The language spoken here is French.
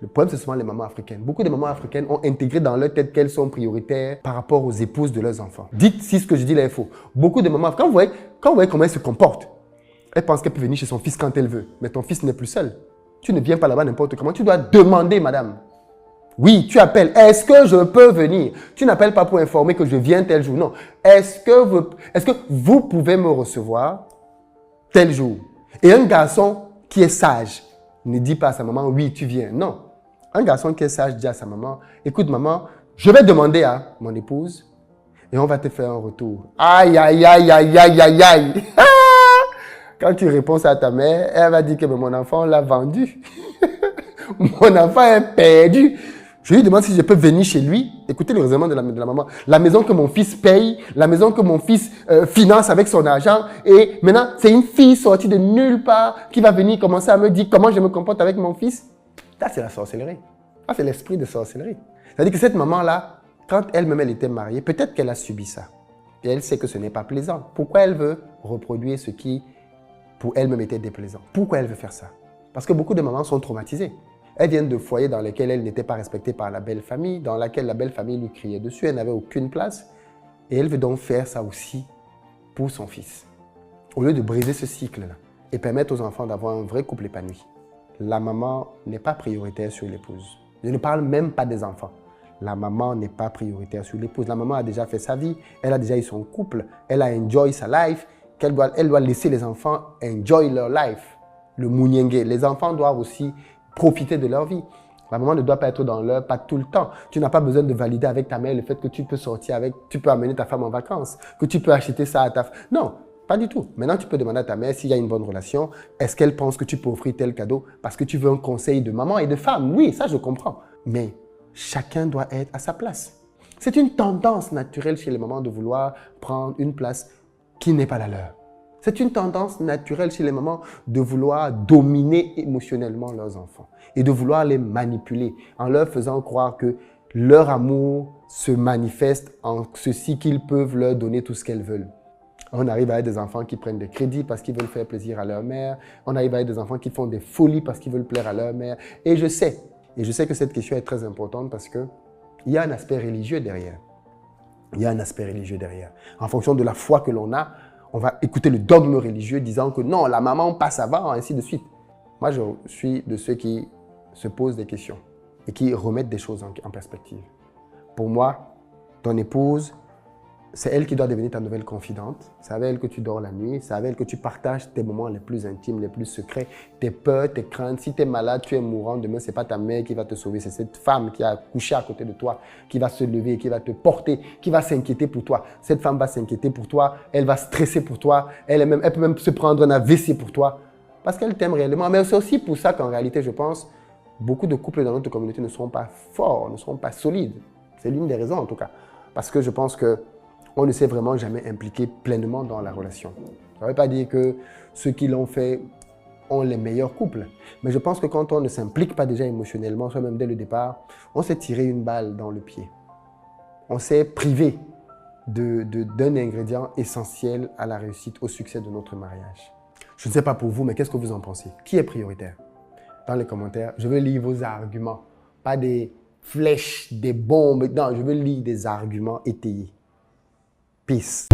Le problème, c'est souvent les mamans africaines. Beaucoup de mamans africaines ont intégré dans leur tête qu'elles sont prioritaires par rapport aux épouses de leurs enfants. Dites si ce que je dis là est faux. Beaucoup de mamans africaines, quand vous voyez comment elles se comportent, elles pensent qu'elle peut venir chez son fils quand elle veut. Mais ton fils n'est plus seul. Tu ne viens pas là-bas n'importe comment. Tu dois demander, madame. Oui, tu appelles. Est-ce que je peux venir? Tu n'appelles pas pour informer que je viens tel jour. Non. Est-ce que vous pouvez me recevoir tel jour? Et un garçon qui est sage ne dit pas à sa maman, oui, tu viens. Non. Un garçon qui est sage dit à sa maman, écoute maman, je vais demander à mon épouse et on va te faire un retour. Aïe, aïe, aïe, aïe, aïe, aïe, aïe. Quand tu réponds à ta mère, elle va dire que mon enfant l'a vendu. Mon enfant est perdu. Je lui demande si je peux venir chez lui. Écoutez le raisonnement de la maman. La maison que mon fils paye, la maison que mon fils finance avec son argent. Et maintenant, c'est une fille sortie de nulle part qui va venir commencer à me dire comment je me comporte avec mon fils. Ça, c'est la sorcellerie. Ça, c'est l'esprit de sorcellerie. C'est-à-dire que cette maman-là, quand elle-même elle était mariée, peut-être qu'elle a subi ça. Et elle sait que ce n'est pas plaisant. Pourquoi elle veut reproduire ce qui, pour elle-même, était déplaisant? Pourquoi elle veut faire ça? Parce que beaucoup de mamans sont traumatisées. Elles viennent de foyers dans lesquels elles n'étaient pas respectées par la belle famille, dans laquelle la belle famille lui criait dessus, elle n'avait aucune place. Et elle veut donc faire ça aussi pour son fils. Au lieu de briser ce cycle-là et permettre aux enfants d'avoir un vrai couple épanoui. La maman n'est pas prioritaire sur l'épouse. Je ne parle même pas des enfants. La maman n'est pas prioritaire sur l'épouse. La maman a déjà fait sa vie, elle a déjà eu son couple, elle a enjoy sa life, elle doit laisser les enfants enjoy leur life. Le mouniengue. Les enfants doivent aussi profiter de leur vie. La maman ne doit pas être dans l'heure, pas tout le temps. Tu n'as pas besoin de valider avec ta mère le fait que tu peux sortir avec, tu peux amener ta femme en vacances, que tu peux acheter ça à ta femme. Non, pas du tout. Maintenant, tu peux demander à ta mère s'il y a une bonne relation. Est-ce qu'elle pense que tu peux offrir tel cadeau parce que tu veux un conseil de maman et de femme? Oui, ça je comprends. Mais chacun doit être à sa place. C'est une tendance naturelle chez les mamans de vouloir prendre une place qui n'est pas la leur. C'est une tendance naturelle chez les mamans de vouloir dominer émotionnellement leurs enfants et de vouloir les manipuler en leur faisant croire que leur amour se manifeste en ceci qu'ils peuvent leur donner tout ce qu'elles veulent. On arrive à être des enfants qui prennent des crédits parce qu'ils veulent faire plaisir à leur mère. On arrive à être des enfants qui font des folies parce qu'ils veulent plaire à leur mère. Et je sais que cette question est très importante parce qu'il y a un aspect religieux derrière. Il y a un aspect religieux derrière. En fonction de la foi que l'on a, on va écouter le dogme religieux disant que non, la maman passe avant, ainsi de suite. Moi, je suis de ceux qui se posent des questions et qui remettent des choses en perspective. Pour moi, ton épouse, c'est elle qui doit devenir ta nouvelle confidente. C'est avec elle que tu dors la nuit. C'est avec elle que tu partages tes moments les plus intimes, les plus secrets, tes peurs, tes craintes. Si tu es malade, tu es mourant, demain, ce n'est pas ta mère qui va te sauver. C'est cette femme qui a couché à côté de toi, qui va se lever, qui va te porter, qui va s'inquiéter pour toi. Cette femme va s'inquiéter pour toi. Elle va stresser pour toi. Elle peut même se prendre un AVC pour toi. Parce qu'elle t'aime réellement. Mais c'est aussi pour ça qu'en réalité, je pense, beaucoup de couples dans notre communauté ne seront pas forts, ne seront pas solides. C'est l'une des raisons en tout cas. Parce que je pense que on ne s'est vraiment jamais impliqué pleinement dans la relation. Ça ne veut pas dire que ceux qui l'ont fait ont les meilleurs couples. Mais je pense que quand on ne s'implique pas déjà émotionnellement, soit même dès le départ, on s'est tiré une balle dans le pied. On s'est privé d'un ingrédient essentiel à la réussite, au succès de notre mariage. Je ne sais pas pour vous, mais qu'est-ce que vous en pensez? Qui est prioritaire? Dans les commentaires, je veux lire vos arguments. Pas des flèches, des bombes. Non, je veux lire des arguments étayés. Peace.